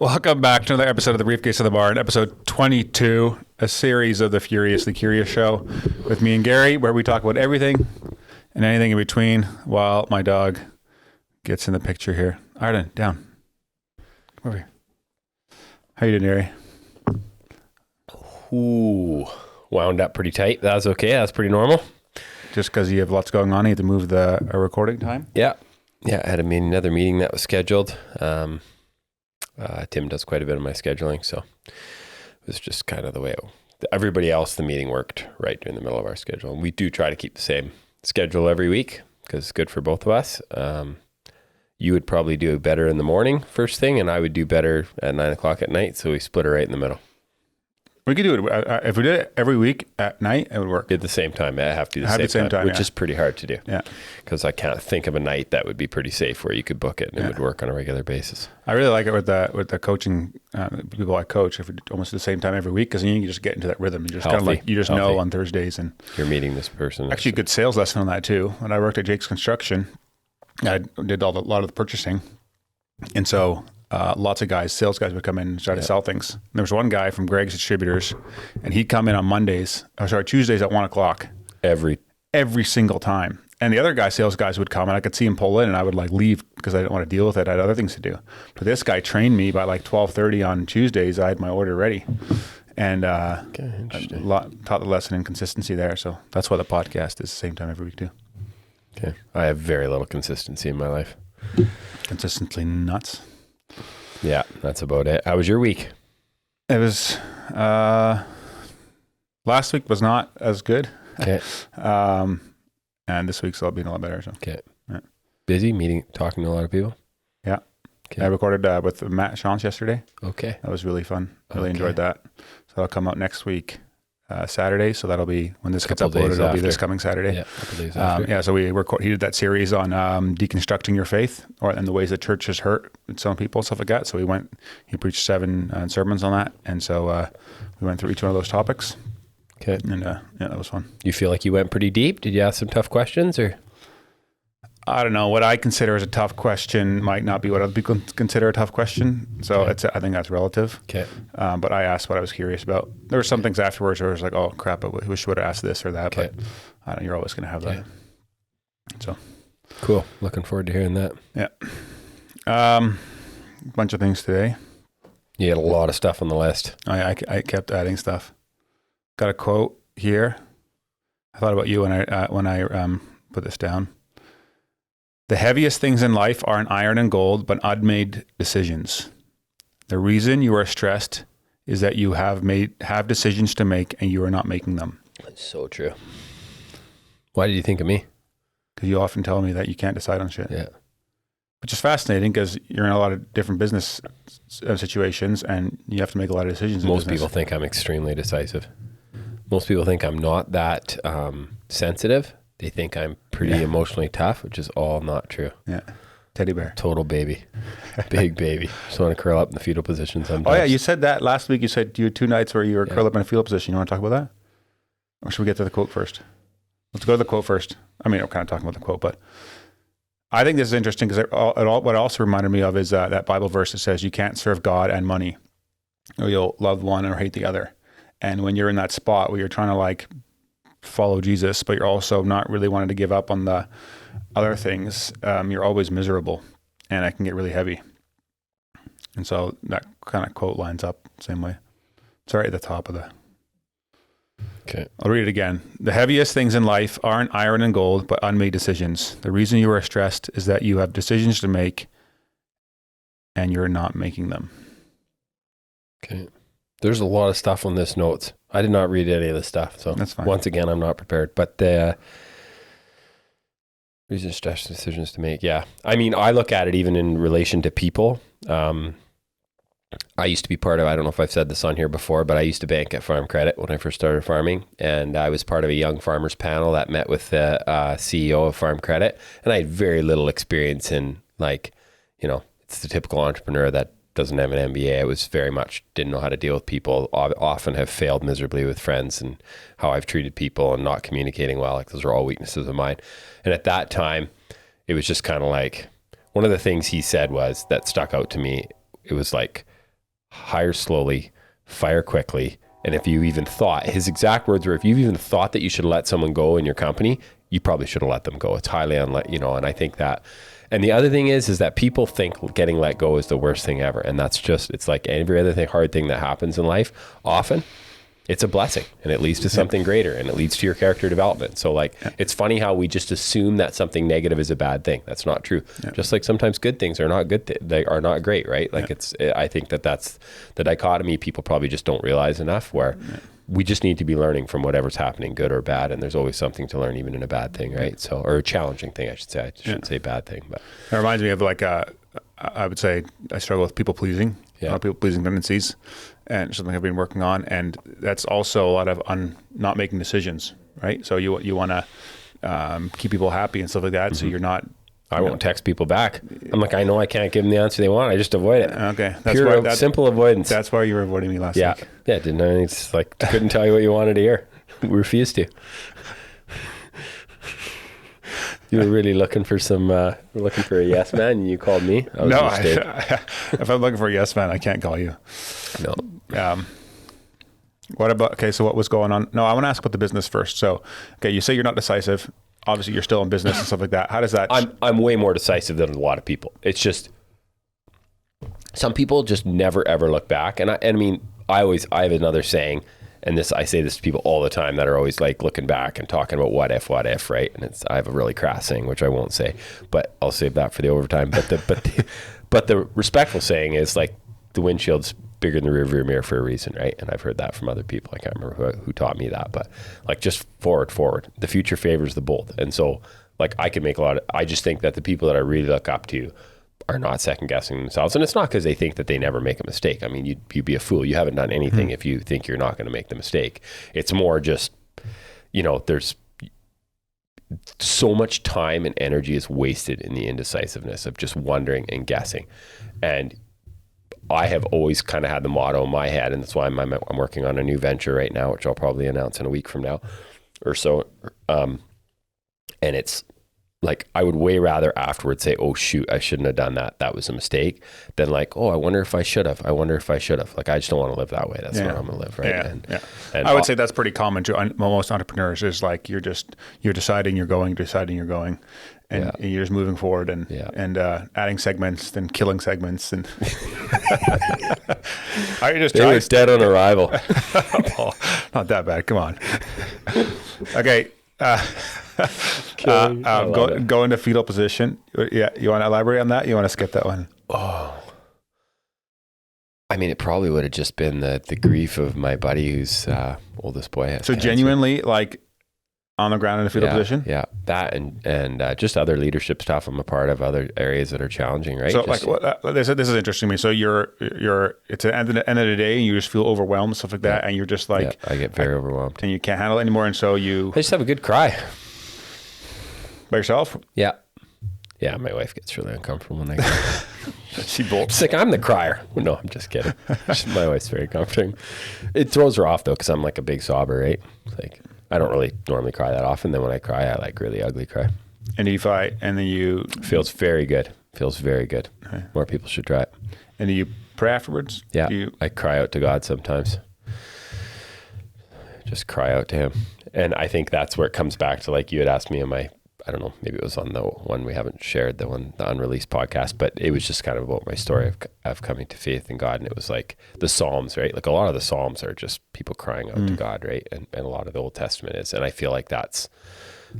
Welcome back to another episode of the Briefcase of the Barn, episode 22, a series of the Furiously Curious show with me and Gary, where we talk about everything and anything in between while my dog gets in the picture here. Arden, down. Come over here. How you doing, Gary? Ooh, wound up pretty tight. That was okay. That's pretty normal. Just because you have lots going on, you have to move the recording time? Yeah, I had another meeting that was scheduled. Tim does quite a bit of my scheduling, so it was just kind of the way everybody else, the meeting worked right during the middle of our schedule. And we do try to keep the same schedule every week because it's good for both of us. You would probably do better in the morning first thing, and I would do better at 9 o'clock at night. So we split it right in the middle. We could do it. If we did it every week at night, it would work. At the same time. I have to do the same time, which is pretty hard to do. Yeah. Because I can't think of a night that would be pretty safe where you could book it and it would work on a regular basis. I really like it with the coaching people I coach. If we do almost at the same time every week, because you just get into that rhythm. You just kind of like know on Thursdays, and you're meeting this person. Actually, a good sales lesson on that too. When I worked at Jake's Construction, I did a lot of the purchasing, and so. Lots of sales guys would come in and try to sell things. And there was one guy from Greg's Distributors, and he'd come in on Tuesdays at 1 o'clock. Every single time. And the other sales guys would come, and I could see him pull in, and I would like leave because I didn't want to deal with it. I had other things to do. But this guy trained me by like 12:30 on Tuesdays. I had my order ready. And taught the lesson in consistency there. So that's why the podcast is the same time every week too. Okay. I have very little consistency in my life. Consistently nuts. Yeah, that's about it. How was your week? It was, last week was not as good. Okay. And this week's all been a lot better. So. Okay. Yeah. Busy talking to a lot of people? Yeah. Okay. I recorded with Matt Shantz yesterday. Okay. That was really fun. Really enjoyed that. So that'll come out next week. Saturday, so that'll be when this gets uploaded. It'll be this coming Saturday. Yeah, a couple days after. So he did that series on deconstructing your faith, and the ways that church has hurt some people, stuff like that. So he preached 7 sermons on that, and so we went through each one of those topics. Okay, and that was fun. You feel like you went pretty deep? Did you ask some tough questions, or? I don't know. What I consider as a tough question might not be what other people consider a tough question. So I think that's relative. Okay. But I asked what I was curious about. There were some things afterwards where I was like, oh crap, I wish I would have asked this or that. Okay. But you're always going to have that. So cool. Looking forward to hearing that. Yeah. Bunch of things today. You had a lot of stuff on the list. I kept adding stuff. Got a quote here. I thought about you when I put this down. The heaviest things in life aren't iron and gold, but unmade decisions. The reason you are stressed is that you have decisions to make and you are not making them. That's so true. Why did you think of me? Because you often tell me that you can't decide on shit. Yeah. Which is fascinating because you're in a lot of different business situations and you have to make a lot of decisions. Most people think I'm extremely decisive. Most people think I'm not that sensitive. They think I'm pretty emotionally tough, which is all not true. Yeah. Teddy bear. Total baby. Big baby. Just want to curl up in the fetal position sometimes. Oh yeah, you said that last week. You said you had 2 nights where you were curled up in a fetal position. You want to talk about that? Or should we get to the quote first? Let's go to the quote first. I mean, we're kind of talking about the quote, but I think this is interesting because what it also reminded me of is that Bible verse that says you can't serve God and money, or you'll love one or hate the other. And when you're in that spot where you're trying to follow Jesus, but you're also not really wanting to give up on the other things, you're always miserable, and it can get really heavy. And so that kind of quote lines up the same way. It's right at the top of the... Okay. I'll read it again. The heaviest things in life aren't iron and gold, but unmade decisions. The reason you are stressed is that you have decisions to make, and you're not making them. Okay. There's a lot of stuff on this notes. I did not read any of this stuff, so that's fine. Once again, I'm not prepared. But the reason stress decisions to make, yeah. I mean, I look at it even in relation to people. I used to be part of, I don't know if I've said this on here before, but I used to bank at Farm Credit when I first started farming. And I was part of a young farmers panel that met with the CEO of Farm Credit. And I had very little experience in it's the typical entrepreneur that doesn't have an MBA. I was very much didn't know how to deal with people. Often have failed miserably with friends and how I've treated people and not communicating well. Like those are all weaknesses of mine. And at that time, it was just kind of like one of the things he said was that stuck out to me. It was like hire slowly, fire quickly. And if you even thought, his exact words were, if you've even thought that you should let someone go in your company, you probably should have let them go. It's highly and I think that, and the other thing is that people think getting let go is the worst thing ever. And that's just, it's like every other hard thing that happens in life. Often it's a blessing, and it leads to something greater, and it leads to your character development. So it's funny how we just assume that something negative is a bad thing. That's not true. Just like sometimes good things are not good. They are not great, right? Like I think that's the dichotomy people probably just don't realize enough, where we just need to be learning from whatever's happening, good or bad. And there's always something to learn, even in a bad thing, right? So, or a challenging thing, I should say. I shouldn't say bad thing, but it reminds me of I would say I struggle with people pleasing, people pleasing tendencies, and something I've been working on. And that's also a lot of not making decisions, right? So you want to keep people happy and stuff like that. So you're not. I won't text people back. I'm like, I know I can't give them the answer they want. I just avoid it. Okay. Simple avoidance. That's why you were avoiding me last week. Yeah. Didn't I? It's like, couldn't tell you what you wanted to hear. We refused to. You were really looking for a yes man, and you called me. No, if I'm looking for a yes man, I can't call you. No. So what was going on? No, I want to ask about the business first. So, okay, you say you're not decisive. Obviously you're still in business and stuff like that. How does that? I'm way more decisive than a lot of people. It's just, some people just never ever look back. And I mean, I have another saying, and I say this to people all the time that are always like looking back and talking about what if, right? And I have a really crass saying, which I won't say, but I'll save that for the overtime. But the respectful saying is like, the windshield's bigger than the rearview mirror for a reason, right? And I've heard that from other people. I can't remember who taught me that, but like, just forward. The future favors the bold. And so like, I can make I just think that the people that I really look up to are not second guessing themselves. And it's not because they think that they never make a mistake. I mean, you'd be a fool. You haven't done anything if you think you're not going to make the mistake. It's more just, there's so much time and energy is wasted in the indecisiveness of just wondering and guessing. And I have always kind of had the motto in my head, and that's why I'm working on a new venture right now, which I'll probably announce in a week from now or so. And it's like, I would way rather afterwards say, oh shoot, I shouldn't have done that. That was a mistake, than like, oh, I wonder if I should have. Like, I just don't want to live that way. That's not how I'm going to live, right? And I would say that's pretty common to most entrepreneurs, is like, you're deciding you're going, and you're just moving forward and adding segments, then killing segments, and I just they were dead on arrival. Oh, not that bad. Come on. Okay. Go into fetal position. Yeah, you want to elaborate on that? You want to skip that one? Oh, I mean, it probably would have just been the grief of my buddy whose oldest boy has cancer. Genuinely, like, on the ground in a fetal position? Yeah, that and just other leadership stuff I'm a part of, other areas that are challenging, right? So this is interesting to me. So it's the end of the day, and you just feel overwhelmed, stuff like that, and you're just like... I get very overwhelmed. And you can't handle it anymore, and so I just have a good cry. By yourself? Yeah. Yeah, my wife gets really uncomfortable when I cry. She bolts. She's like, I'm the crier. No, I'm just kidding. My wife's very comforting. It throws her off, though, because I'm like a big sobber, right? It's like... I don't really normally cry that often. Then when I cry, I like really ugly cry. And you fight, and then you... Feels very good. Okay. More people should try it. And do you pray afterwards? Yeah. I cry out to God sometimes. Just cry out to him. And I think that's where it comes back to, like, you had asked me in my, I don't know, maybe it was on the one we haven't shared, the unreleased podcast, but it was just kind of about my story of coming to faith in God. And it was like the Psalms, right? Like, a lot of the Psalms are just people crying out to God, right? And a lot of the Old Testament is. And I feel like that's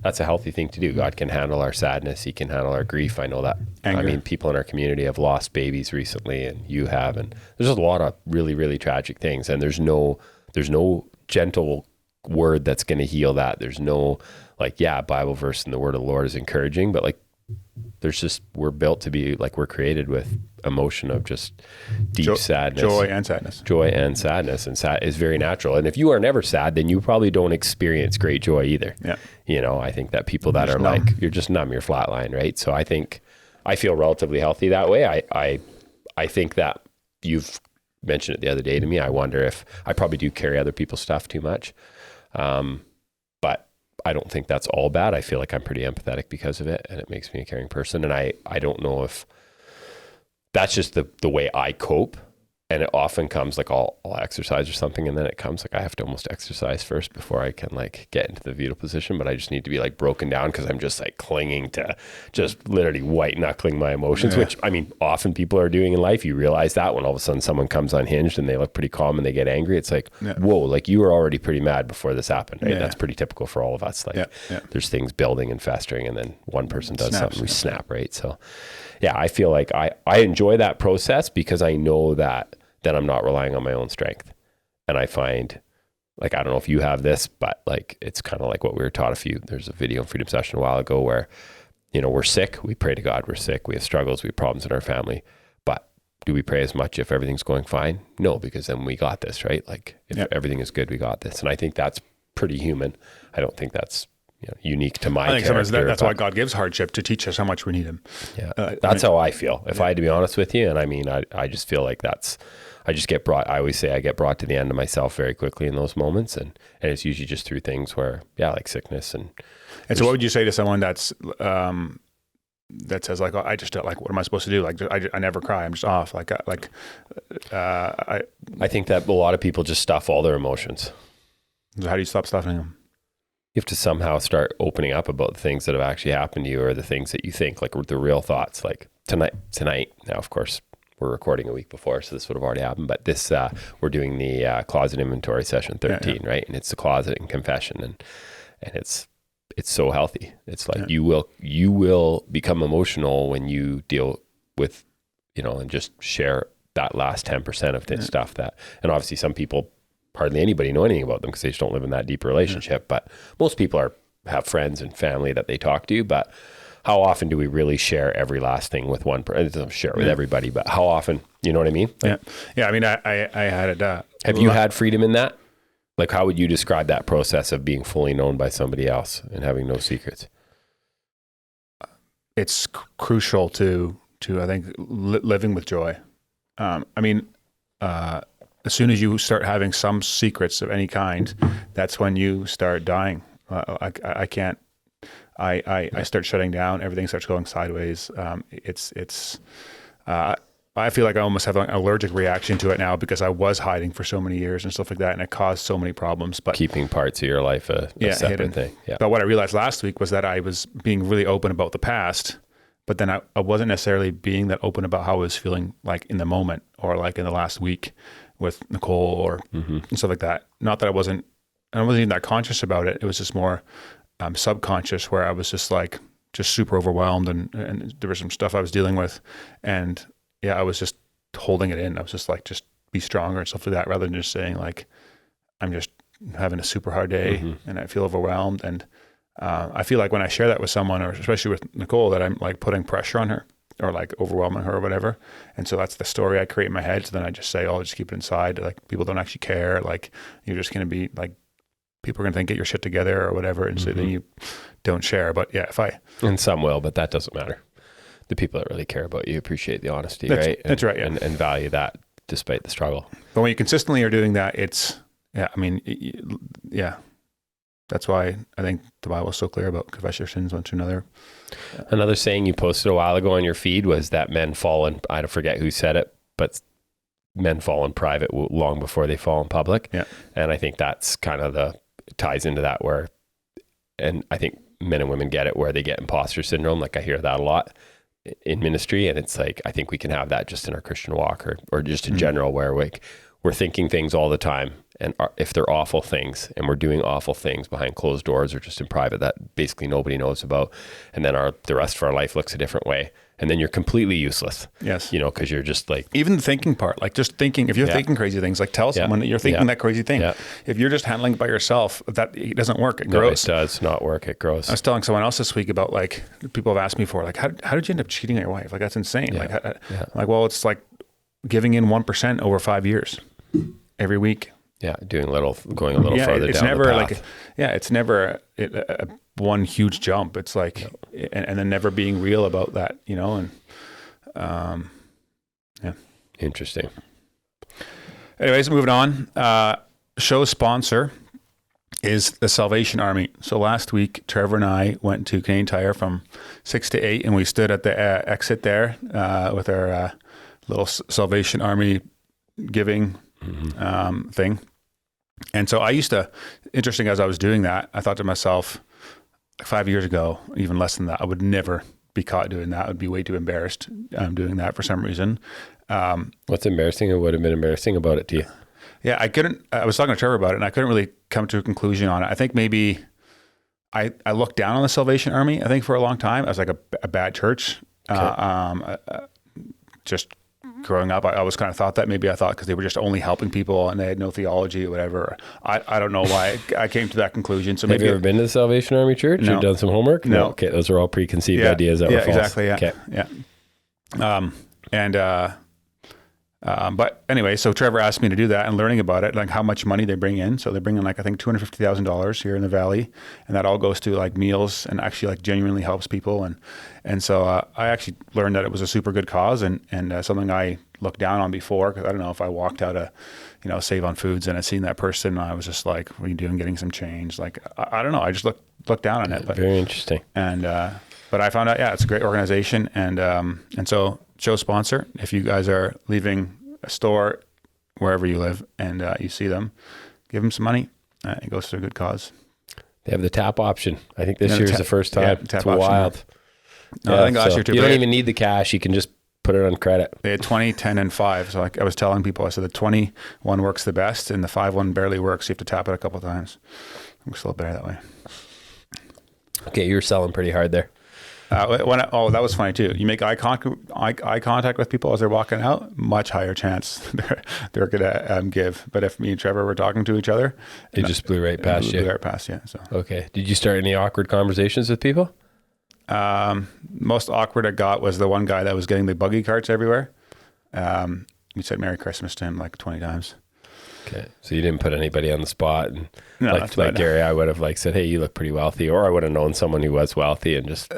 a healthy thing to do. God can handle our sadness. He can handle our grief. I know that. Anger. I mean, people in our community have lost babies recently, and you have, and there's a lot of really, really tragic things. And there's no gentle word that's going to heal that. There's no, like, Bible verse and the word of the Lord is encouraging, but like, we're built to be like, we're created with emotion of just deep sadness, joy and sadness. And sad is very natural. And if you are never sad, then you probably don't experience great joy either. Yeah. I think that people that are numb. Like, you're just numb, you're flatline, right? So I think I feel relatively healthy that way. I think that you've mentioned it the other day to me. I wonder if I probably do carry other people's stuff too much. But I don't think that's all bad. I feel like I'm pretty empathetic because of it, and it makes me a caring person. And I don't know if that's just the way I cope. and it often comes like I'll exercise or something, and then it comes like I have to almost exercise first before I can like get into the fetal position, but I just need to be like broken down because I'm just like clinging to just literally white knuckling my emotions, which I mean, often people are doing in life. You realize that when all of a sudden someone comes unhinged and they look pretty calm and they get angry, it's like, whoa, like you were already pretty mad before this happened, right? That's pretty typical for all of us. Like there's things building and festering, and then one person does something, we snap, right? So yeah, I feel like I enjoy that process because I know that then I'm not relying on my own strength. And I find, like, I don't know if you have this, but like, it's kind of like what we were taught there's a video on Freedom Session a while ago where, you know, we're sick. We pray to God. We're sick. We have struggles. We have problems in our family. But do we pray as much if everything's going fine? No, because then we got this, right? Like if everything is good, we got this. And I think that's pretty human. I don't think that's, you know, unique to my character. I think that's why God gives hardship, to teach us how much we need him. Yeah. That's how I feel. If I had to be honest with you. And I mean, I just feel like I always say I get brought to the end of myself very quickly in those moments. And it's usually just through things where, like sickness. And so what would you say to someone that says like, oh, I just don't, like, what am I supposed to do? Like, I never cry. I'm just off. I think that a lot of people just stuff all their emotions. How do you stop stuffing them? You have to somehow start opening up about the things that have actually happened to you, or the things that you think, like the real thoughts. Like tonight, now, of course, we're recording a week before, so this would have already happened. But this, we're doing the closet inventory session 13, right? And it's the closet and confession, and it's so healthy. It's like you will become emotional when you deal with, you know, and just share that last 10% of this stuff that, and obviously some people, hardly anybody know anything about them because they just don't live in that deep relationship. But most people have friends and family that they talk to. But how often do we really share every last thing with one person? Don't share it with everybody, but how often? You know what I mean? Like, yeah. I mean, I had it. Have you had freedom in that? Like, how would you describe that process of being fully known by somebody else and having no secrets? It's crucial to I think living with joy. I mean, as soon as you start having some secrets of any kind, that's when you start dying. I can't. I start shutting down. Everything starts going sideways. I feel like I almost have an allergic reaction to it now because I was hiding for so many years and stuff like that, and it caused so many problems. But keeping parts of your life a separate hidden thing. Yeah. But what I realized last week was that I was being really open about the past, but then I wasn't necessarily being that open about how I was feeling like in the moment or like in the last week with Nicole or and stuff like that. Not that I wasn't even that conscious about it. It was just more subconscious, where I was just super overwhelmed and there was some stuff I was dealing with, and I was just holding it in. I was just like, just be stronger and stuff like that, rather than just saying like, I'm just having a super hard day and I feel overwhelmed. And I feel like when I share that with someone, or especially with Nicole, that I'm like putting pressure on her or like overwhelming her or whatever. And so that's the story I create in my head. So then I just say, oh, I'll just keep it inside. Like, people don't actually care. Like, you're just going to be like, people are going to think, get your shit together or whatever. And so then you don't share. But and some will, but that doesn't matter. The people that really care about you appreciate the honesty, right? That's right. Yeah. And value that despite the struggle. But when you consistently are doing that, that's why I think the Bible is so clear about confess your sins one to another. Another saying you posted a while ago on your feed was that men fall in, I don't forget who said it, but men fall in private long before they fall in public. Yeah. And I think that's kind of ties into that where, and I think men and women get it, where they get imposter syndrome. Like, I hear that a lot in ministry, and it's like, I think we can have that just in our Christian walk or just in general, where we're thinking things all the time, and if they're awful things, and we're doing awful things behind closed doors or just in private that basically nobody knows about, and then the rest of our life looks a different way, and then you're completely useless. Yes. You know, because you're just like, even the thinking part, like just thinking, if you're thinking crazy things, like tell someone that you're thinking that crazy thing. Yeah. If you're just handling it by yourself, it doesn't work. It grows. No, it does not work. It grows. I was telling someone else this week about, like, people have asked me for, like, how did you end up cheating on your wife? Like, that's insane. Yeah. Like, well, it's like giving in 1% over 5 years every week. Yeah, going a little further it's down never the path. Like, it's never one huge jump. It's like, and then never being real about that, you know, and Interesting. Anyways, moving on. Show sponsor is the Salvation Army. So last week, Trevor and I went to Canadian Tire from 6 to 8, and we stood at the exit there with our little Salvation Army giving thing. And so I used to, interesting as I was doing that, I thought to myself, 5 years ago, even less than that, I would never be caught doing that. I would be way too embarrassed doing that for some reason. What's embarrassing or would have been embarrassing about it to you? Yeah, I was talking to Trevor about it and I couldn't really come to a conclusion on it. I think maybe I looked down on the Salvation Army, I think for a long time. I was like a bad church. Okay. Just growing up, I always kind of thought that. Maybe I thought because they were just only helping people and they had no theology or whatever. I don't know why I came to that conclusion. So have you ever been to the Salvation Army Church? No. Or done some homework? No. Okay, those are all preconceived ideas that were false. Exactly. Yeah. Okay. Yeah. But anyway, so Trevor asked me to do that and learning about it, like how much money they bring in. So they bring in like, I think $250,000 here in the Valley, and that all goes to like meals and actually like genuinely helps people. And so I actually learned that it was a super good cause and something I looked down on before. Cause I don't know if I walked out Save on Foods and I seen that person, I was just like, what are you doing getting some change? Like, I don't know. I just looked down on it. But, very interesting. And, but I found out, it's a great organization. And so show sponsor, if you guys are leaving a store wherever you live and you see them, give them some money. It goes to a good cause. They have the tap option. I think this year is the first time. Tap it's wild. No, I think last year too. You don't even need the cash. You can just put it on credit. They had 20, 10, and 5. So like I was telling people, I said the 20 one works the best and the 5 one barely works. You have to tap it a couple of times. Works a little better that way. Okay, you're selling pretty hard there. That was funny too. You make eye contact with people as they're walking out, much higher chance they're gonna give. But if me and Trevor were talking to each other, they just blew right past you. Blew right past, yeah. So okay. Did you start any awkward conversations with people? Most awkward I got was the one guy that was getting the buggy carts everywhere. We said Merry Christmas to him like 20 times. Okay, so you didn't put anybody on the spot, and no, like Gary, I would have said, "Hey, you look pretty wealthy," or I would have known someone who was wealthy and just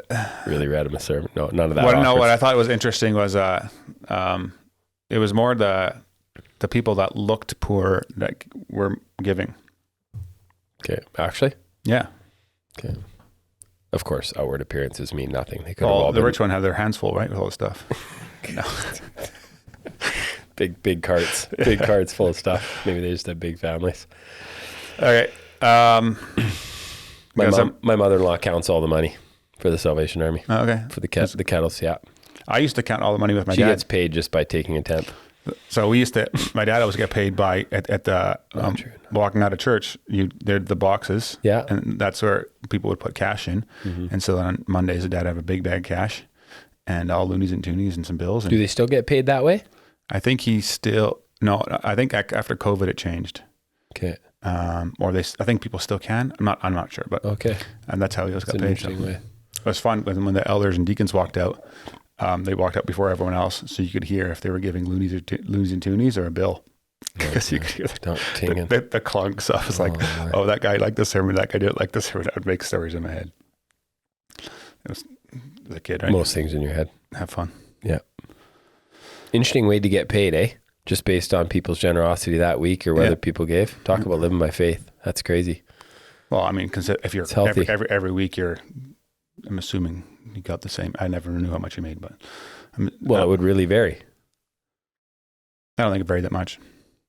really read him a sermon. No, none of that. No, what I thought was interesting was it was more the people that looked poor that were giving. Okay, actually, yeah. Okay, of course, outward appearances mean nothing. They could the rich one had their hands full, right, with all the stuff. No. Big carts, full of stuff. Maybe they just have big families. Okay. My mother-in-law counts all the money for the Salvation Army. Oh, okay. For the kettles, yeah. I used to count all the money with my dad. She gets paid just by taking a tenth. So my dad always get paid by at the walking out of church. They're the boxes, yeah, and that's where people would put cash in. Mm-hmm. And so on Mondays, the dad would have a big bag of cash, and all loonies and toonies and some bills. And do they still get paid that way? I think I think after COVID it changed. Okay. I think people still can. I'm not sure, but okay. And that's how he always got paid. Interesting way. It was fun when the elders and deacons walked out. They walked out before everyone else, so you could hear if they were giving loonies and toonies or a bill. Because you could hear the clunks. So I was like, that guy liked this sermon, that guy didn't like this sermon. I would make stories in my head. It was the kid, right? Most things in your head. Have fun. Yeah. Interesting way to get paid, eh? Just based on people's generosity that week or whether people gave. Talk about living by faith. That's crazy. Well, I mean, if you're every week, I'm assuming you got the same. I never knew how much you made, but it would really vary. I don't think it varied that much.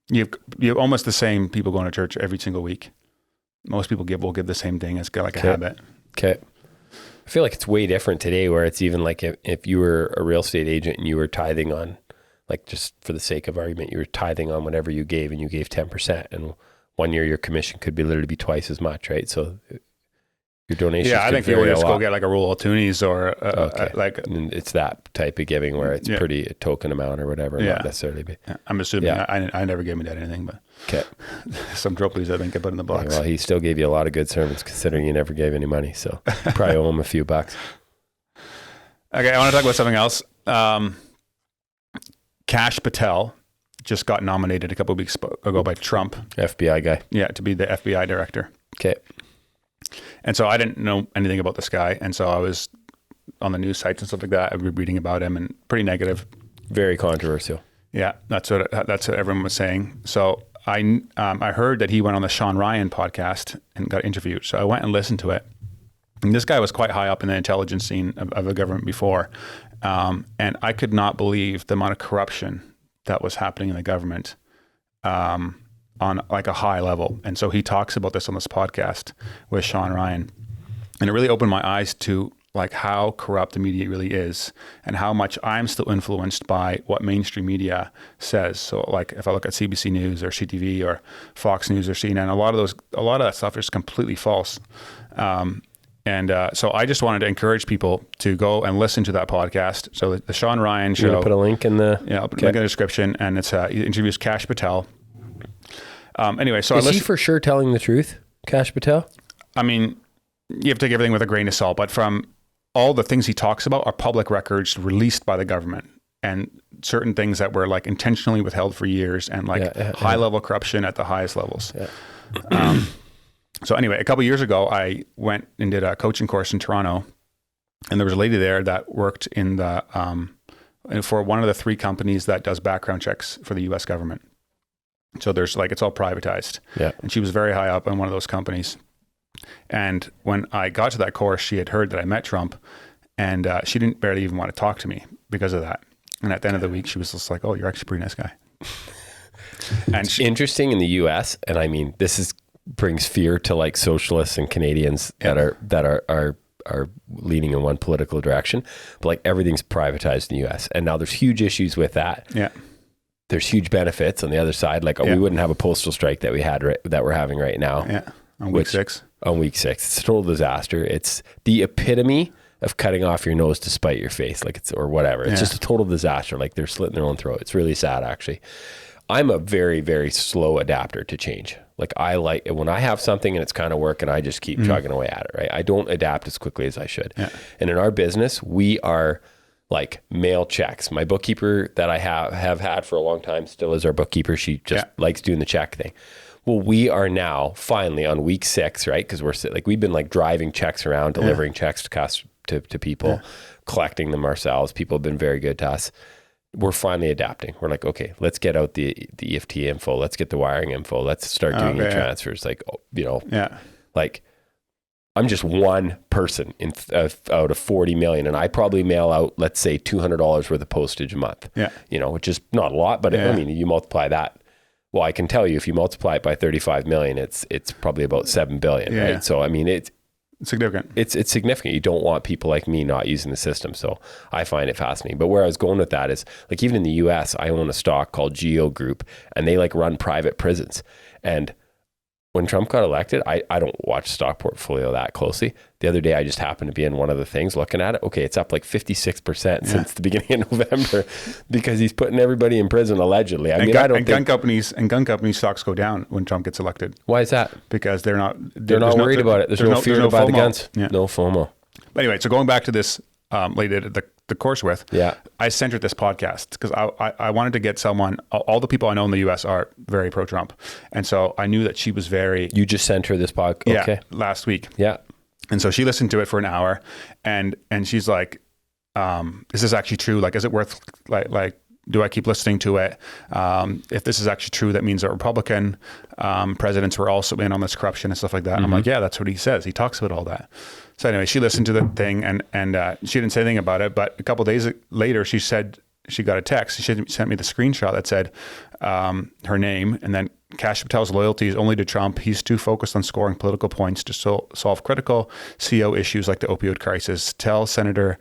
You have almost the same people going to church every single week. Most people will give the same thing. It's got like a habit. Okay. I feel like it's way different today, where it's even like if you were a real estate agent and you were tithing on, like just for the sake of argument, you were tithing on whatever you gave and you gave 10%, and 1 year your commission could be literally be twice as much, right? So your donation. Yeah, I think you would just go get like a roll of toonies or and it's that type of giving where it's pretty a token amount or whatever. Yeah. Not necessarily be. Yeah. I'm assuming I never gave my dad anything, but some droplies I think I put in the box. Well, he still gave you a lot of good sermons considering you never gave any money, so probably owe him a few bucks. Okay, I want to talk about something else. Kash Patel just got nominated a couple of weeks ago by Trump. FBI guy. Yeah, to be the FBI director. Okay. And so I didn't know anything about this guy. And so I was on the news sites and stuff like that. I was reading about him and pretty negative. Very controversial. Yeah, that's what everyone was saying. So I heard that he went on the Sean Ryan podcast and got interviewed. So I went and listened to it. And this guy was quite high up in the intelligence scene of the government before. And I could not believe the amount of corruption that was happening in the government. on like a high level. And so he talks about this on this podcast with Sean Ryan. And it really opened my eyes to like how corrupt the media really is and how much I'm still influenced by what mainstream media says. So like if I look at CBC News or CTV or Fox News or CNN, a lot of that stuff is completely false. So I just wanted to encourage people to go and listen to that podcast. So the Sean Ryan show. You're gonna put a link in the I'll put a link in the description, and it's he interviews Kash Patel. Anyway, so is he for sure telling the truth, Kash Patel? I mean, you have to take everything with a grain of salt, but from all the things he talks about are public records released by the government, and certain things that were like intentionally withheld for years, and like high level corruption at the highest levels. Yeah. So anyway, a couple of years ago, I went and did a coaching course in Toronto, and there was a lady there that worked in the for one of the 3 companies that does background checks for the U.S. government. So there's like, it's all privatized. Yeah. And she was very high up in one of those companies. And when I got to that course, she had heard that I met Trump, and she didn't barely even want to talk to me because of that. And at the end of the week, she was just like, "Oh, you're actually a pretty nice guy." And interesting in the U.S. And I mean, brings fear to like socialists and Canadians that are leaning in one political direction, but like everything's privatized in the U.S. And now there's huge issues with that. Yeah. There's huge benefits on the other side. Like we wouldn't have a postal strike that we're having right now. Yeah. On week 6. On week 6. It's a total disaster. It's the epitome of cutting off your nose to spite your face, like or whatever. It's just a total disaster. Like they're slitting their own throat. It's really sad, actually. I'm a very, very slow adapter to change. Like I like when I have something and it's kind of working, I just keep chugging away at it, right? I don't adapt as quickly as I should. Yeah. And in our business, we are like mail checks. My bookkeeper that I have had for a long time still is our bookkeeper. She just likes doing the check thing. Well, we are now finally on week 6, right? Because we've been like driving checks around, delivering checks to people, collecting them ourselves. People have been very good to us. We're finally adapting. We're like, okay, let's get out the EFT info. Let's get the wiring info. Let's start doing transfers. Like, like I'm just one person out of 40 million, and I probably mail out, let's say, $200 worth of postage a month. Yeah, which is not a lot, but I mean, you multiply that. Well, I can tell you, if you multiply it by 35 million, it's probably about 7 billion, right? So I mean, it's significant. It's significant. You don't want people like me not using the system. So I find it fascinating. But where I was going with that is, like, even in the US, I own a stock called Geo Group, and they like run private prisons. And when Trump got elected, I don't watch stock portfolio that closely. The other day, I just happened to be in one of the things looking at it. Okay, it's up like 56% since the beginning of November because he's putting everybody in prison allegedly. Gun companies stocks go down when Trump gets elected. Why is that? Because they're not worried about it. There's no fear to buy the guns. Yeah. No FOMO. But anyway, so going back to this lady at the course with, I centered this podcast because I wanted to get someone. All the people I know in the U.S. are very pro-Trump, and so I knew that she was very. You just sent her this podcast. Yeah, last week. Yeah, and so she listened to it for an hour, and she's like, "Is this actually true? Like, is it worth like?" Do I keep listening to it? If this is actually true, that means that Republican presidents were also in on this corruption and stuff like that. Mm-hmm. I'm like, yeah, that's what he says. He talks about all that. So anyway, she listened to the thing and she didn't say anything about it. But a couple of days later, she said she got a text. She sent me the screenshot that said her name, and then Kash Patel's loyalty is only to Trump. He's too focused on scoring political points to solve critical CO issues like the opioid crisis. Tell Senator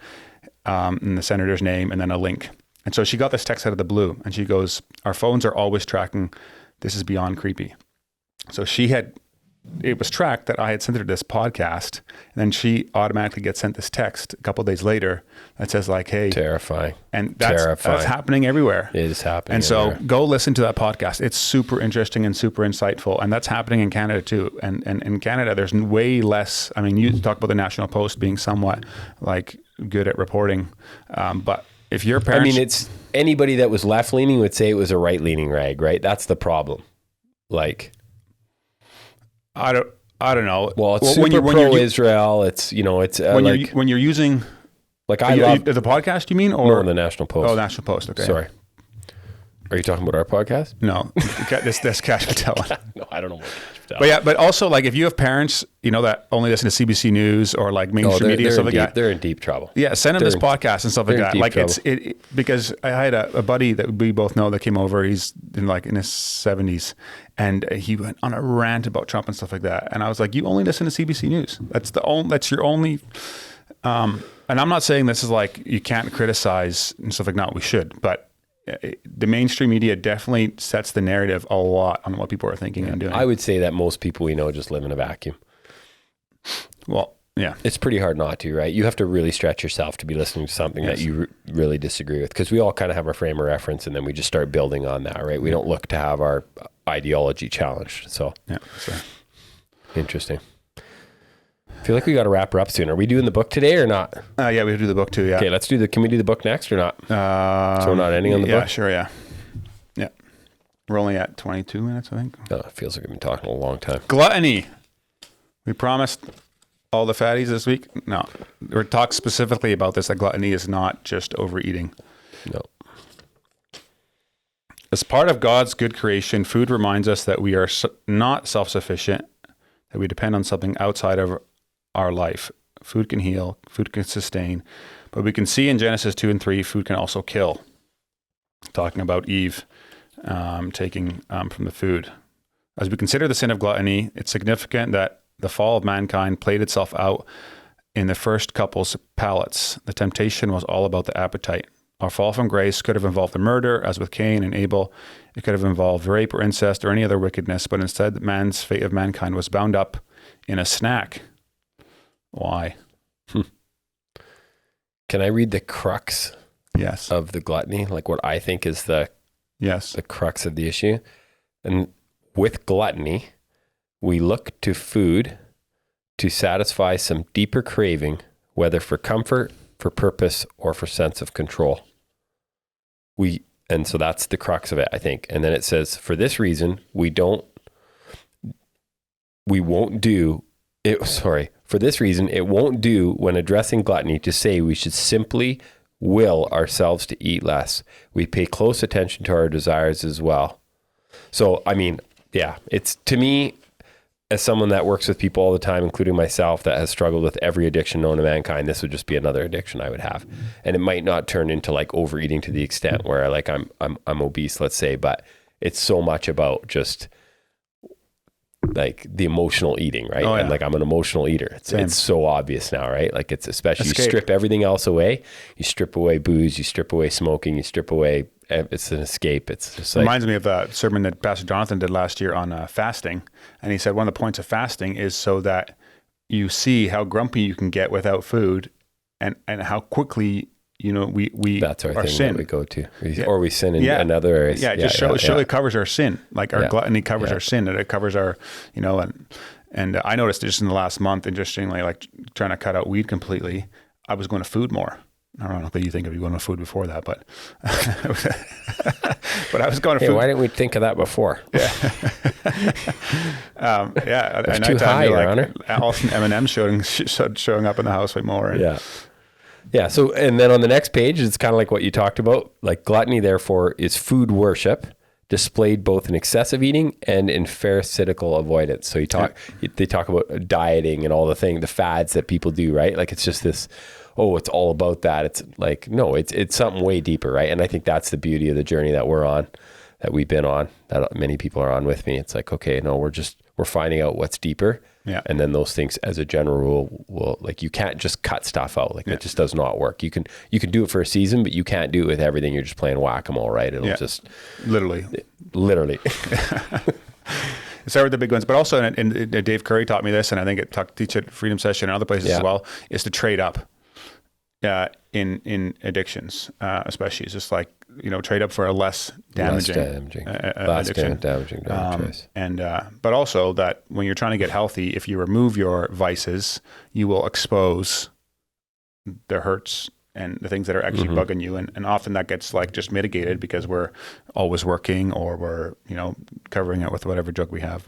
and the senator's name, and then a link. And so she got this text out of the blue, and she goes, "Our phones are always tracking. This is beyond creepy." So it was tracked that I had sent her this podcast, and then she automatically gets sent this text a couple of days later that says like, "Hey," terrifying. And that's happening everywhere. It is happening. And so go listen to that podcast. It's super interesting and super insightful, and that's happening in Canada too. And in Canada, there's way less. I mean, you talk about the National Post being somewhat like good at reporting, but if your parents, I mean, it's anybody that was left leaning would say it was a right leaning rag, right? That's the problem. Like, I don't know. Well, it's super pro-Israel. It's when you're using like I love the podcast. You mean or the National Post? Oh, National Post. Okay, sorry. Are you talking about our podcast? No, this Kash Patel. No, I don't know what Kash stuff. But also like if you have parents, that only listen to CBC News or like mainstream media, stuff like that. They're in deep trouble. Yeah, send them this podcast and stuff like that. Like trouble. Because I had a buddy that we both know that came over. He's in his 70s, and he went on a rant about Trump and stuff like that. And I was like, you only listen to CBC News. That's your only. And I'm not saying this is like you can't criticize and stuff like that. We should, but the mainstream media definitely sets the narrative a lot on what people are thinking and doing. I would say that most people we know just live in a vacuum. Well, yeah. It's pretty hard not to, right? You have to really stretch yourself to be listening to something that you really disagree with, because we all kind of have our frame of reference and then we just start building on that, right? We don't look to have our ideology challenged. So, interesting. I feel like we got to wrap her up soon. Are we doing the book today or not? Yeah, we have to do the book too. Yeah. Okay, can we do the book next or not? So we're not ending on the book? Yeah, sure. Yeah. Yeah. We're only at 22 minutes, I think. Oh, it feels like we've been talking a long time. Gluttony. We promised all the fatties this week. No, we're talking specifically about this. That gluttony is not just overeating. No. As part of God's good creation, food reminds us that we are not self-sufficient, that we depend on something outside of our life. Food can heal, food can sustain, but we can see in Genesis 2 and 3, food can also kill. Talking about Eve taking from the food. As we consider the sin of gluttony, it's significant that the fall of mankind played itself out in the first couple's palates. The temptation was all about the appetite. Our fall from grace could have involved a murder, as with Cain and Abel. It could have involved rape or incest or any other wickedness, but instead, man's fate of mankind was bound up in a snack. Why? Can I read the crux Yes. of the gluttony? Like what I think is the crux of the issue. And with gluttony, we look to food to satisfy some deeper craving, whether for comfort, for purpose, or for sense of control. And so that's the crux of it, I think. And then it says, for this reason, for this reason, it won't do when addressing gluttony to say we should simply will ourselves to eat less. We pay close attention to our desires as well. So, I mean, yeah, it's, to me, as someone that works with people all the time, including myself, that has struggled with every addiction known to mankind, this would just be another addiction I would have. And it might not turn into like overeating to the extent where like I'm obese, let's say, but it's so much about just like the emotional eating, right? Oh, yeah. And like I'm an emotional eater. It's so obvious now, right? Like it's especially you strip everything else away. You strip away booze, you strip away smoking, you strip away. It's an escape. It's just like, reminds me of the sermon that Pastor Jonathan did last year on fasting, and he said one of the points of fasting is so that you see how grumpy you can get without food, and how quickly we that's our thing sin that we go to, or we sin in another area. Yeah, just show it covers our sin. Like our gluttony covers our sin, and it covers our and I noticed just in the last month, interestingly, like trying to cut out weed completely, I was going to food more. I don't know what you think of you going to food before that, but but I was going to food. Why didn't we think of that before? Yeah. It's too high, Your Honor. All M&M showing up in the house way more. And, yeah. So, and then on the next page, it's kind of like what you talked about. Like gluttony, therefore, is food worship displayed both in excessive eating and in pharisaical avoidance. So they talk about dieting and all the fads that people do, right? Like it's just this, it's all about that. It's like, no, it's something way deeper, right? And I think that's the beauty of the journey that we're on, that we've been on, that many people are on with me. It's like, okay, no, we're finding out what's deeper. Yeah. And then those things as a general rule will, like, you can't just cut stuff out. Like it just does not work. You can do it for a season, but you can't do it with everything. You're just playing whack-a-mole, right? It'll just literally. Start with the big ones, but also, and Dave Curry taught me this, and I think it teach at Freedom Session and other places as well, is to trade up. In addictions, especially, it's just like, trade up for a less damaging addiction. Choice. And but also that when you're trying to get healthy, if you remove your vices, you will expose the hurts and the things that are actually bugging you, and often that gets like just mitigated because we're always working, or we're covering it with whatever drug we have.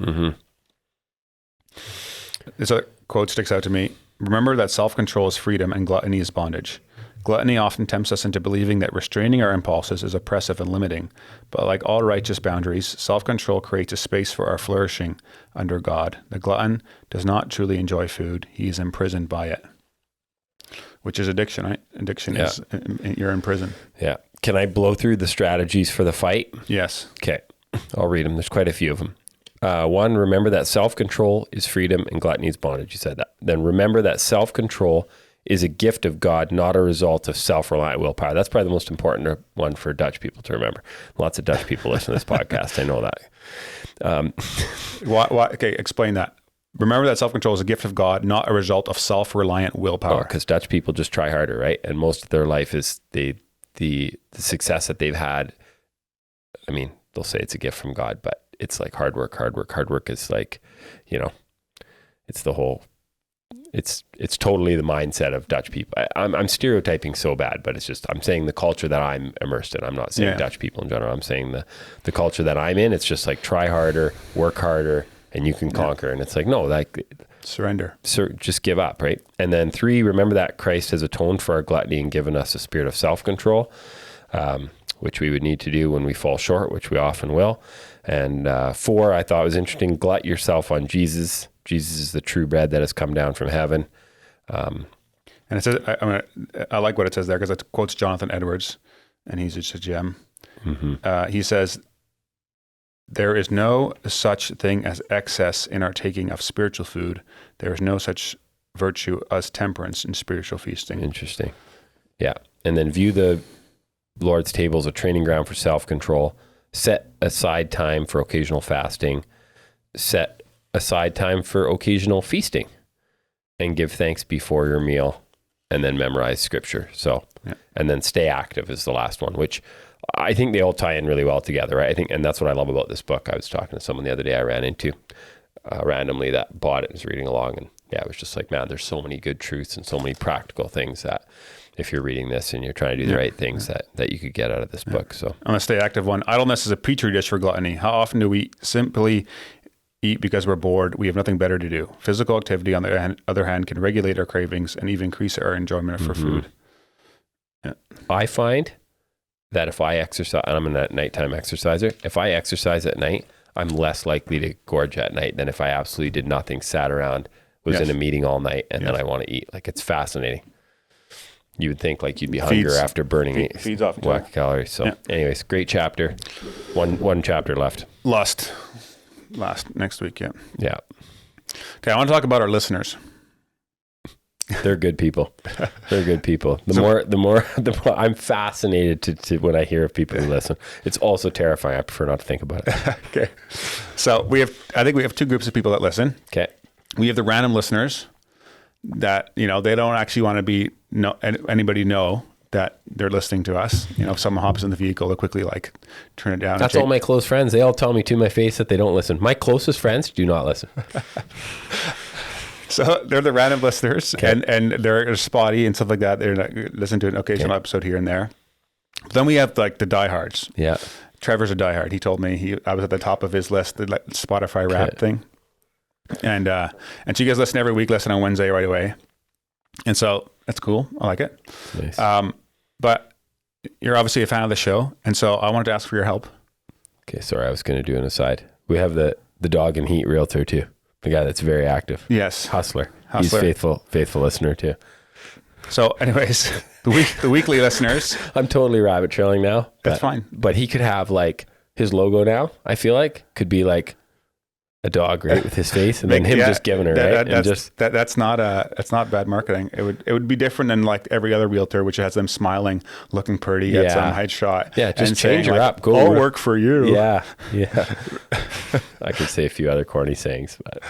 This other quote sticks out to me. Remember that self-control is freedom and gluttony is bondage. Gluttony often tempts us into believing that restraining our impulses is oppressive and limiting, but like all righteous boundaries, self-control creates a space for our flourishing under God. The glutton does not truly enjoy food. He is imprisoned by it. Which is addiction, right? Addiction is you're in prison. Yeah. Can I blow through the strategies for the fight? Yes. Okay. I'll read them. There's quite a few of them. One, remember that self-control is freedom and gluttony is bondage. You said that. Then remember that self-control is a gift of God, not a result of self-reliant willpower. That's probably the most important one for Dutch people to remember. Lots of Dutch people listen to this podcast. I know that. Why, okay, explain that. Remember that self-control is a gift of God, not a result of self-reliant willpower. Because Dutch people just try harder, right? And most of their life is the success that they've had. I mean, they'll say it's a gift from God, but it's like hard work. Hard work is like, it's the whole, it's totally the mindset of Dutch people. I'm stereotyping so bad, but it's just, I'm saying the culture that I'm immersed in. I'm not saying Dutch people in general. I'm saying the culture that I'm in. It's just like try harder, work harder, and you can conquer. And it's like, no, like surrender. Just give up, right? And then 3, remember that Christ has atoned for our gluttony and given us a spirit of self-control, which we would need to do when we fall short, which we often will. And 4, I thought was interesting, glut yourself on Jesus. Jesus is the true bread that has come down from heaven. And it says, I like what it says there because it quotes Jonathan Edwards, and he's just a gem. Mm-hmm. He says, there is no such thing as excess in our taking of spiritual food. There is no such virtue as temperance in spiritual feasting. Interesting. Yeah. And then view the Lord's table as a training ground for self-control. Set aside time for occasional fasting. Set aside time for occasional feasting. And give thanks before your meal. And then memorize scripture. And then stay active is the last one, which I think they all tie in really well together, right? I think, and that's what I love about this book. I was talking to someone the other day I ran into randomly that bought it and was reading along. And yeah, it was just like, man, there's so many good truths and so many practical things that if you're reading this and you're trying to do the right things that you could get out of this book. So I'm going to stay active one. Idleness is a petri dish for gluttony. How often do we simply eat because we're bored? We have nothing better to do. Physical activity, on the other hand, can regulate our cravings and even increase our enjoyment for food. Yeah. I find that if I exercise, and I'm a nighttime exerciser, if I exercise at night, I'm less likely to gorge at night than if I absolutely did nothing, sat around, was in a meeting all night, and then I want to eat. Like, it's fascinating. You would think like you'd be hungry after burning feeds off whack calories. So anyways, great chapter. One chapter left. Last next week, yeah. Okay, I want to talk about our listeners. They're good people. They're good people. The more I'm fascinated to when I hear of people who listen. It's also terrifying. I prefer not to think about it. Okay. So I think we have 2 groups of people that listen. Okay. We have the random listeners that, they don't actually want to anybody know that they're listening to us. If someone hops in the vehicle, they'll quickly turn it down. That's all my close friends. They all tell me to my face that they don't listen. My closest friends do not listen. So they're the random listeners, and they're spotty and stuff like that. They're listening to an occasional episode here and there. But then we have the diehards. Yeah. Trevor's a diehard. He told me I was at the top of his list, the Spotify rap thing. And so you guys listen every week, listen on Wednesday right away. And so that's cool. I like it. Nice. But you're obviously a fan of the show. And so I wanted to ask for your help. Okay. Sorry. I was going to do an aside. We have the dog and heat realtor too. The guy that's very active. Yes. Hustler. He's faithful listener too. So anyways, the weekly listeners. I'm totally rabbit trailing now. That's fine. But he could have his logo now, I feel like, could be a dog, right, with his face, and then him just giving her, right? That's not bad marketing. It would be different than every other realtor, which has them smiling, looking pretty at some headshot. Yeah, just change her up. I'll work for you. Yeah. I could say a few other corny sayings, but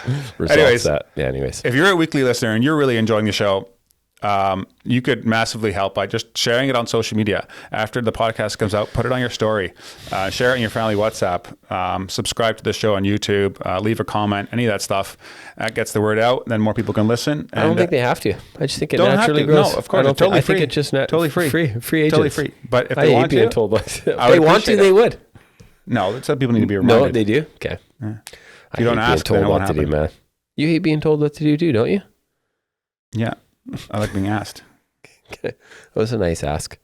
anyways, if you're a weekly listener and you're really enjoying the show, you could massively help by just sharing it on social media. After the podcast comes out, put it on your story, share it in your family WhatsApp, subscribe to the show on YouTube, leave a comment, any of that stuff. That gets the word out, then more people can listen. And I don't think they have to. I just think it naturally grows. No, of course, it's totally free. I think it's just totally free. Free agents. Totally free. But if they want to, told if they want to, they would. No, that's what people need to be reminded. No, they do. Okay. Yeah. If you don't ask, told then what to do, man. You hate being told what to do too, don't you? Yeah. I like being asked. Okay. That was a nice ask.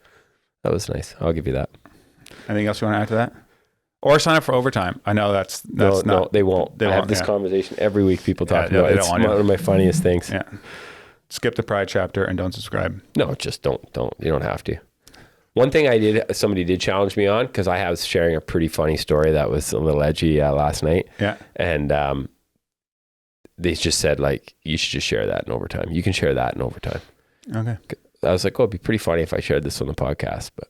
That was nice. I'll give you that. Anything else you want to add to that? Or sign up for overtime. I know that's no, not. they won't. I have this conversation every week. People talk about it. It's one of my funniest things. Yeah. Skip the Pride chapter and don't subscribe. No, just don't. You don't have to. One thing somebody did challenge me on, because I was sharing a pretty funny story that was a little edgy last night. Yeah. And they just said, like, you should just share that in overtime. You can share that in overtime. Okay. I was like, oh, it'd be pretty funny if I shared this on the podcast. But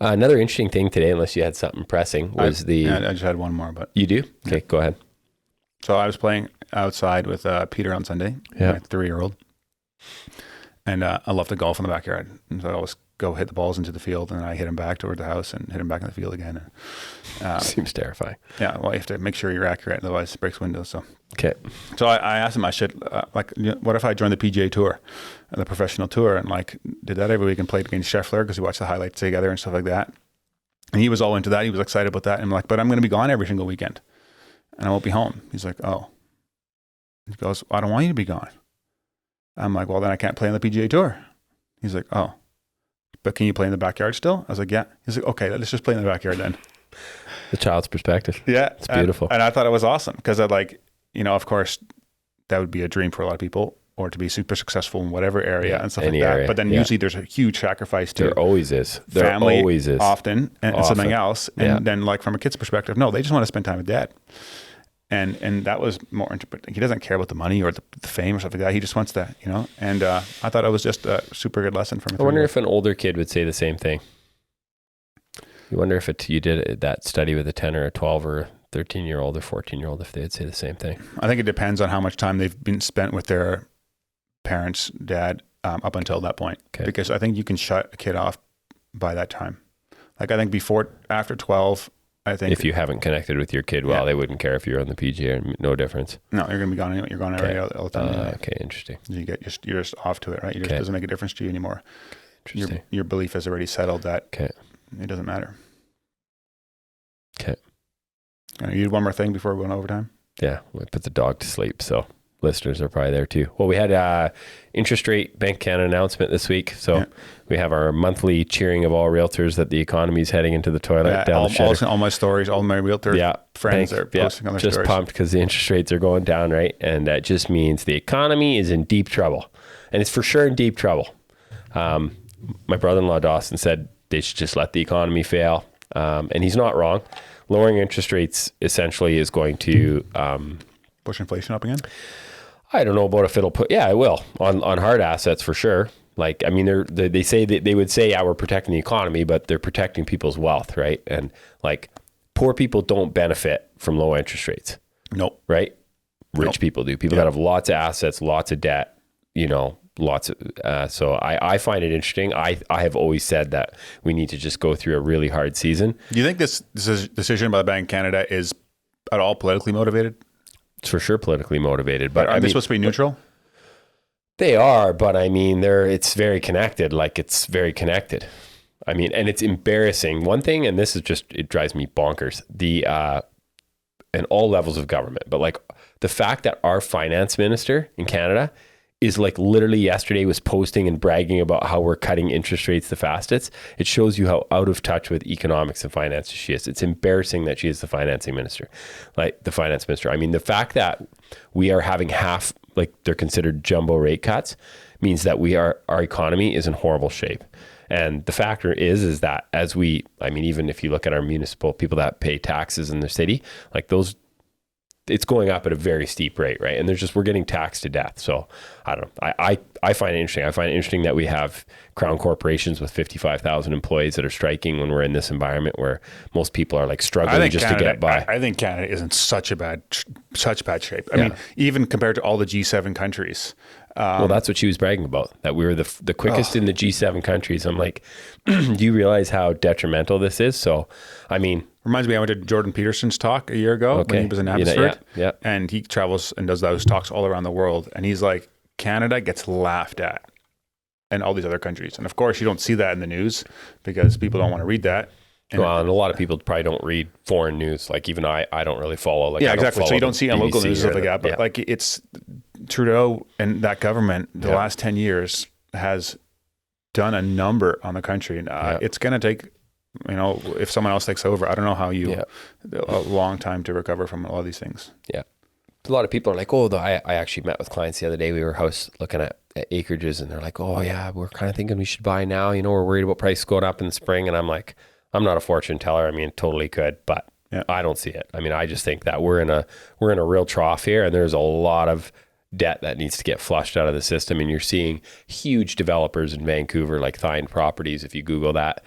another interesting thing today, unless you had something pressing, was I just had one more, but you do? Okay, go ahead. So I was playing outside with Peter on Sunday, my 3-year-old, and I left the golf in the backyard. And so I always go hit the balls into the field, and I hit him back toward the house and hit him back in the field again. Seems terrifying. Yeah, well, you have to make sure you're accurate, otherwise it breaks windows. So okay. So I asked him, I should what if I joined the PGA Tour, the professional tour, and like did that every week and played against Scheffler because we watched the highlights together and stuff like that. And he was all into that. He was excited about that. And I'm like, but I'm going to be gone every single weekend, and I won't be home. He's like, oh. He goes, I don't want you to be gone. I'm like, well, then I can't play on the PGA Tour. He's like, oh, but can you play in the backyard still? I was like, yeah. He's like, okay, let's just play in the backyard then. The child's perspective. Yeah. It's beautiful. And I thought it was awesome because I'd like, of course, that would be a dream for a lot of people, or to be super successful in whatever area and stuff like that. Area. But then usually there's a huge sacrifice to there always is. Family always is. Often and something else. And then like from a kid's perspective, no, they just want to spend time with dad. And that was more, but he doesn't care about the money or the fame or stuff like that. He just wants that, and I thought it was just a super good lesson for me. I wonder if an older kid would say the same thing. You wonder if you did that study with a 10 or a 12 or a 13-year-old or 14-year-old, if they'd say the same thing. I think it depends on how much time they've been spent with their parents, dad, up until that point. Okay. Because I think you can shut a kid off by that time. Like I think after 12, I think if you haven't connected with your kid, they wouldn't care if you're on the PGA. No difference. No, you're going to be gone. You're gone every all the time. Okay, interesting. You're just off to it, right? It doesn't make a difference to you anymore. Interesting. Your belief has already settled that it doesn't matter. Okay. You had one more thing before we went overtime? Yeah, we put the dog to sleep, so listeners are probably there too. Well, we had interest rate Bank Canada announcement this week, so we have our monthly cheering of all realtors that the economy is heading into the toilet. Down all my stories, all my realtor friends are posting on their stories. Just pumped because the interest rates are going down, right? And that just means the economy is in deep trouble, and it's for sure in deep trouble. My brother-in-law Dawson said they should just let the economy fail, and he's not wrong. Lowering interest rates essentially is going to push inflation up again. I don't know about if it'll it will on hard assets for sure. Like, I mean, they say that they would say, we're protecting the economy, but they're protecting people's wealth, right? And like, poor people don't benefit from low interest rates. Nope. Right? Rich people do. People that have lots of assets, lots of debt, lots of, so I find it interesting. I have always said that we need to just go through a really hard season. Do you think this decision by the Bank of Canada is at all politically motivated? It's for sure politically motivated, but are they supposed to be neutral? They are, but I mean, it's very connected. Like, it's very connected. I mean, and it's embarrassing. One thing, and this is just, it drives me bonkers, and all levels of government, but like the fact that our finance minister in Canada is like literally yesterday was posting and bragging about how we're cutting interest rates the fastest. It shows you how out of touch with economics and finance she is. It's embarrassing that she is the finance minister. I mean, the fact that we are having half, like they're considered jumbo rate cuts, means that our economy is in horrible shape. And the factor is that even if you look at our municipal people that pay taxes in the city, like those, it's going up at a very steep rate, right? And we're getting taxed to death. So I don't know. I find it interesting. I find it interesting that we have crown corporations with 55,000 employees that are striking when we're in this environment where most people are like struggling just to get by. I think Canada is in such bad shape. I mean, even compared to all the G7 countries. Well, that's what she was bragging about, that we were the quickest in the G7 countries. I'm like, do you realize how detrimental this is? So, I mean, reminds me, I went to Jordan Peterson's talk a year ago when he was in Abbotsford, and he travels and does those talks all around the world. And he's like, Canada gets laughed at and all these other countries. And of course, you don't see that in the news because people don't want to read that. And a lot of people probably don't read foreign news. Like even I don't really follow. Like, exactly. So you don't see on local news stuff like that. But like it's Trudeau and that government, the last 10 years has done a number on the country, and it's going to take, if someone else takes over, I don't know how a long time to recover from all these things. Yeah. A lot of people are like, I actually met with clients the other day. We were looking at acreages, and they're like, oh yeah, we're kind of thinking we should buy now. We're worried about price going up in the spring. And I'm like, I'm not a fortune teller. I mean, totally could, but I don't see it. I mean, I just think that we're in a real trough here, and there's a lot of debt that needs to get flushed out of the system. And you're seeing huge developers in Vancouver, like Thind Properties. If you Google that,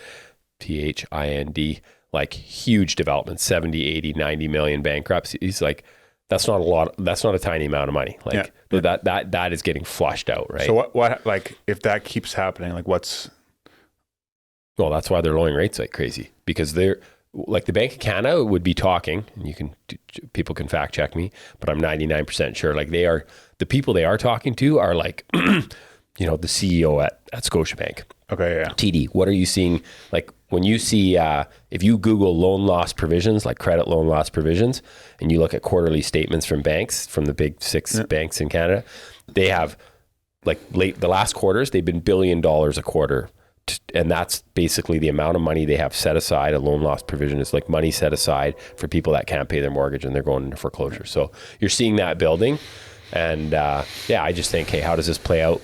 THIND, like huge developments, 70, 80, 90 million bankruptcies. Like, that's not a lot. That's not a tiny amount of money. Like that is getting flushed out, right? So what like if that keeps happening, like what's? Well, that's why they're lowering rates like crazy, because they're like the Bank of Canada would be talking, and people can fact check me, but I'm 99% sure. Like the people they are talking to are like, the CEO at Scotiabank. Okay, yeah. TD, what are you seeing? Like when you see, if you Google loan loss provisions, like credit loan loss provisions, and you look at quarterly statements from banks, from the big 6 banks in Canada, they have the last quarters, they've been $1 billion a quarter. And that's basically the amount of money they have set aside. A loan loss provision is like money set aside for people that can't pay their mortgage and they're going into foreclosure. So you're seeing that building. And I just think, hey, how does this play out?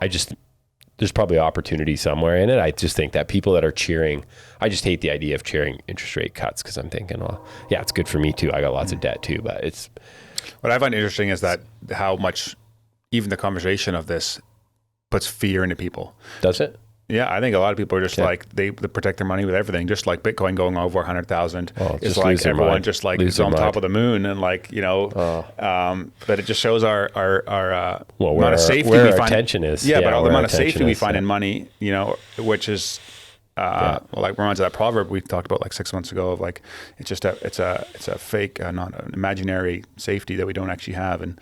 There's probably opportunity somewhere in it. I just think that people that are cheering, I just hate the idea of cheering interest rate cuts, because I'm thinking, it's good for me too. I got lots of debt too, but it's. What I find interesting is that how much even the conversation of this puts fear into people. Does it? Yeah, I think a lot of people are just like, they protect their money with everything. Just like Bitcoin going over 100,000 is like everyone just like is on top of the moon, and like, but it just shows our amount of safety we find. Attention is. Yeah, but all the amount of safety we find in money, which is like reminds of that proverb we talked about like 6 months ago of like, it's a fake, not an imaginary safety that we don't actually have. And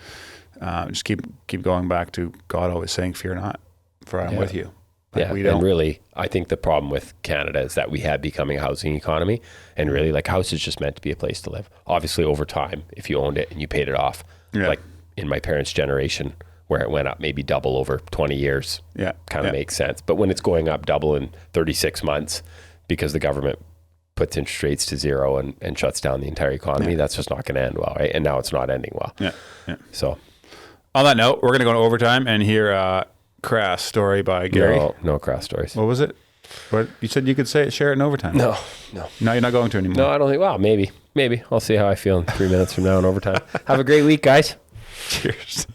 just keep going back to God always saying, fear not, for I am with you. And really, I think the problem with Canada is that we had becoming a housing economy, and really, like, house is just meant to be a place to live. Obviously, over time, if you owned it and you paid it off, like in my parents' generation, where it went up maybe double over 20 years, kind of makes sense. But when it's going up double in 36 months because the government puts interest rates to zero and shuts down the entire economy, that's just not going to end well, right? And now it's not ending well. So, on that note, we're going to go to overtime and hear crass story by Gary. No crass stories. What was it? What you said you could share it in overtime? No. Now you're not going to anymore. No, I don't think. Well, maybe. I'll see how I feel in 3 minutes from now in overtime. Have a great week, guys. Cheers.